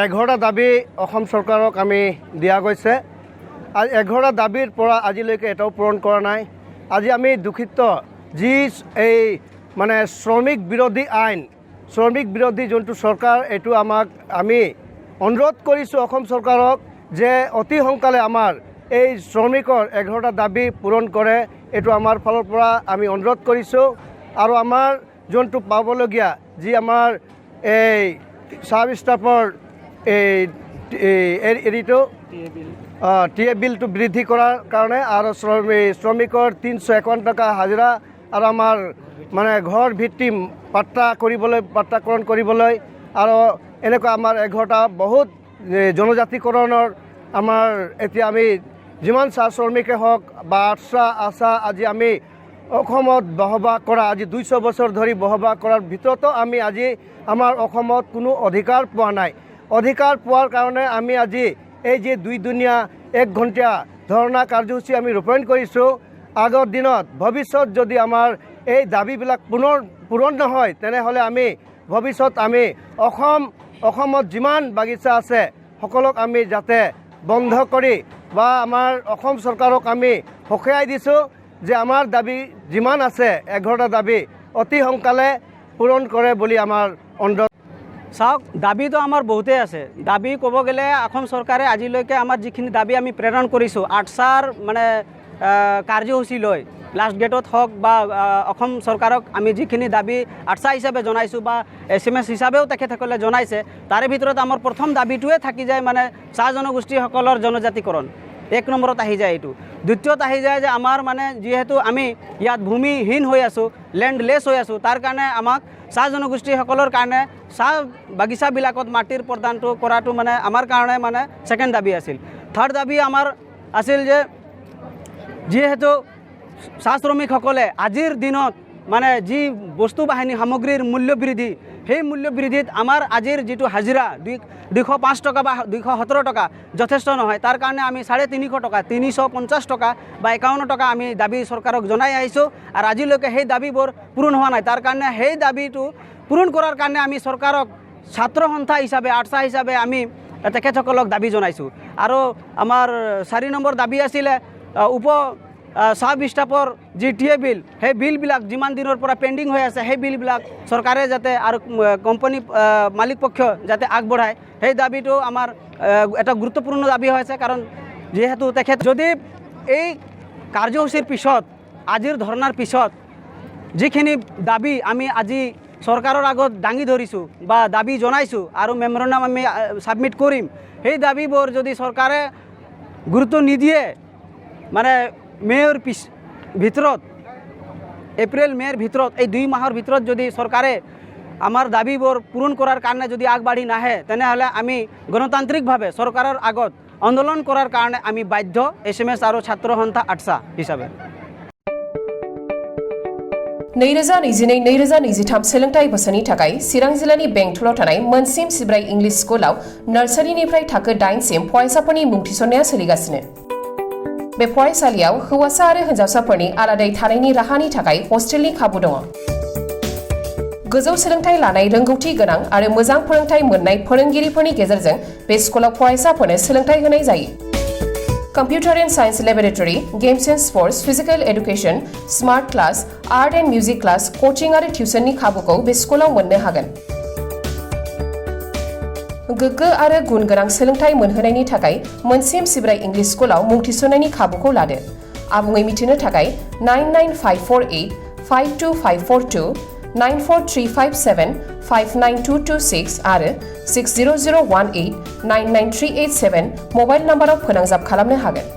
এঘাৰটা দাবী অসম চৰকাৰক আমি দিয়া গৈছে। আজি 11টা দাবীৰ পৰা আজিলৈকে এটাও পূৰণ কৰা নাই। আজি আমি দুখিত যি এই মানে শ্ৰমিক বিৰোধী আইন, শ্ৰমিক বিৰোধী যোনটো চৰকাৰ, এইটো আমি অনুৰোধ কৰিছোঁ অসম চৰকাৰক যে অতি সোনকালে আমাৰ এই শ্ৰমিকৰ 11টা দাবী পূৰণ কৰে। এইটো আমাৰ ফালৰ পৰা আমি অনুৰোধ কৰিছোঁ। আৰু আমাৰ যোনটো পাবলগীয়া যি আমাৰ এই চাব ষ্টাফৰ এৰিটো টিএ বিলটো বৃদ্ধি কৰাৰ কাৰণে আৰু শ্ৰমিকৰ 351 টকা হাজিৰা আৰু আমাৰ মানে ঘৰ ভিত্তি পাট্টাকৰণ কৰিবলৈ আৰু এনেকুৱা আমাৰ 11টা বহুত জনজাতিকৰণৰ আমাৰ এতিয়া আমি যিমান চাহ শ্ৰমিকে হওক বা আশা আজি আমি অসমত বসবাস কৰা আজি 200 বছৰ ধৰি বসবাস কৰাৰ ভিতৰতো আমি আজি আমাৰ অসমত কোনো অধিকাৰ পোৱা নাই। অধিকাৰ পোৱাৰ কাৰণে আমি আজি এই যে 2 দিনীয়া 1 ঘণ্টীয়া ধৰ্ণা কাৰ্যসূচী আমি ৰূপায়ণ কৰিছোঁ। আগৰ দিনত ভৱিষ্যত যদি আমাৰ এই দাবীবিলাক পূৰণ নহয় তেনেহ'লে আমি ভৱিষ্যত আমি অসমত যিমান বাগিচা আছে সকলক আমি যাতে বন্ধ কৰি বা আমাৰ অসম চৰকাৰক আমি সকীয়াই দিছোঁ যে আমাৰ দাবী যিমান আছে 11টা দাবী অতি সোনকালে পূৰণ কৰে বুলি আমাৰ অনুৰোধ। চাওক, দাবীটো আমাৰ বহুতেই আছে। দাবী ক'ব গ'লে অসম চৰকাৰে আজিলৈকে আমাৰ যিখিনি দাবী আমি প্ৰেৰণ কৰিছোঁ 8টাৰ মানে কাৰ্যসূচী লৈ লাষ্ট গেটত হওক বা অসম চৰকাৰক আমি যিখিনি দাবী 8টা হিচাপে জনাইছোঁ বা SMS হিচাপেও তেখেতসকলে জনাইছে, তাৰে ভিতৰত আমাৰ প্ৰথম দাবীটোৱে থাকি যায় মানে চাহ জনগোষ্ঠীসকলৰ জনজাতিকৰণ। 1 নম্বৰত আহি যায় এইটো। দ্বিতীয়ত আহি যায় যে আমাৰ মানে যিহেতু আমি ইয়াত ভূমিহীন হৈ আছোঁ, লেণ্ডলেছ হৈ আছোঁ, তাৰ কাৰণে আমাক চাহ জনগোষ্ঠীসকলৰ কাৰণে চাহ বাগিচাবিলাকত মাটিৰ প্ৰদানটো কৰাটো মানে আমাৰ কাৰণে মানে ছেকেণ্ড দাবী আছিল। থাৰ্ড দাবী আমাৰ আছিল যে যিহেতু চাহ শ্ৰমিকসকলে আজিৰ দিনত মানে যি বস্তু বাহিনী সামগ্ৰীৰ মূল্য বৃদ্ধি, সেই মূল্য বৃদ্ধিত আমাৰ আজিৰ যিটো হাজিৰা 205 টকা বা 217 টকা যথেষ্ট নহয়। তাৰ কাৰণে আমি 350 টকা 350 টকা বা 51 টকা আমি দাবী চৰকাৰক জনাই আহিছোঁ আৰু আজিলৈকে সেই দাবীবোৰ পূৰণ হোৱা নাই। তাৰ কাৰণে সেই দাবীটো পূৰণ কৰাৰ কাৰণে আমি চৰকাৰক ছাত্ৰ সন্থা হিচাপে 8টা হিচাপে আমি তেখেতসকলক দাবী জনাইছোঁ। আৰু আমাৰ 4 নম্বৰ দাবী আছিলে চাব ষ্টাফৰ যি টিএ বিল, সেই বিলবিলাক যিমান দিনৰ পৰা পেণ্ডিং হৈ আছে সেই বিলবিলাক চৰকাৰে যাতে আৰু কোম্পানী মালিক পক্ষ যাতে আগবঢ়ায়, সেই দাবীটো আমাৰ এটা গুৰুত্বপূৰ্ণ দাবী হৈছে। কাৰণ যিহেতু তেখেত যদি এই কাৰ্যসূচীৰ পিছত আজিৰ ধৰ্ণাৰ পিছত যিখিনি দাবী আমি আজি চৰকাৰৰ আগত দাঙি ধৰিছোঁ বা দাবী জনাইছোঁ আৰু মেমৰেণ্ডাম আমি ছাবমিট কৰিম, সেই দাবীবোৰ যদি চৰকাৰে গুৰুত্ব নিদিয়ে মানে মে'ৰ ভিতৰত এপ্ৰিল মে'ৰ ভিতৰত এই 2 মাহৰ ভিতৰত যদি চৰকাৰে আমাৰ দাবীবোৰ পূৰণ কৰাৰ কাৰণে যদি আগবাঢ়ি নাহে তেনেহ'লে আমি গণতান্ত্ৰিকভাৱে চৰকাৰৰ আগত আন্দোলন কৰাৰ কাৰণে আমি বাধ্য SMS আৰু ছাত্ৰ সন্থা 8টা হিচাপে। 2022-2023 सोलोंथाइ बोसोरनि थाखाय चिरां जिल्लानि बेंटलाव थानाय मोनसिम सिब्राय इंलिश स्कुलाव नार्सारिनिफ्राय थाखो 8 सिम फरायसाफोरनि मुं थिसननाया सोलिगासिनो। बे फरायसालियाव हौवासा आरो हिन्जावसाफोरनि आलादायै थानायनि राहानि थाखाय हस्टेलनि खाबु दङ। गोजौ सोलोंथाइ लानाय रोंगौथि गोनां आरो मोजां फोरोंथाइ मोननाय फोरोंगिरिफोरनि गेजेरजों बे स्कुलाव फरायसाफोरनो सोलोंथाइ होनाय जायो। Computer and Science Laboratory, Games and Sports, Physical Education, Smart Class, Art and Music Class, Coaching आरो टिउसननि खाबुखौ बे स्कुलाव मोननो हागोन। गोग्गो आरो गुन गोनां सोलोंथाइ मोनहोनायनि थाखाय मोनसिम सिब्राय इंलिश स्कुलाव मुं थिसननायनि खाबुखौ लादो। आबुङै मिथिनो थाखाय 99548 52542 94357 59226 आरो 60018 99387 मबाइल नम्बराव फोनांजाब खालामनो हागोन।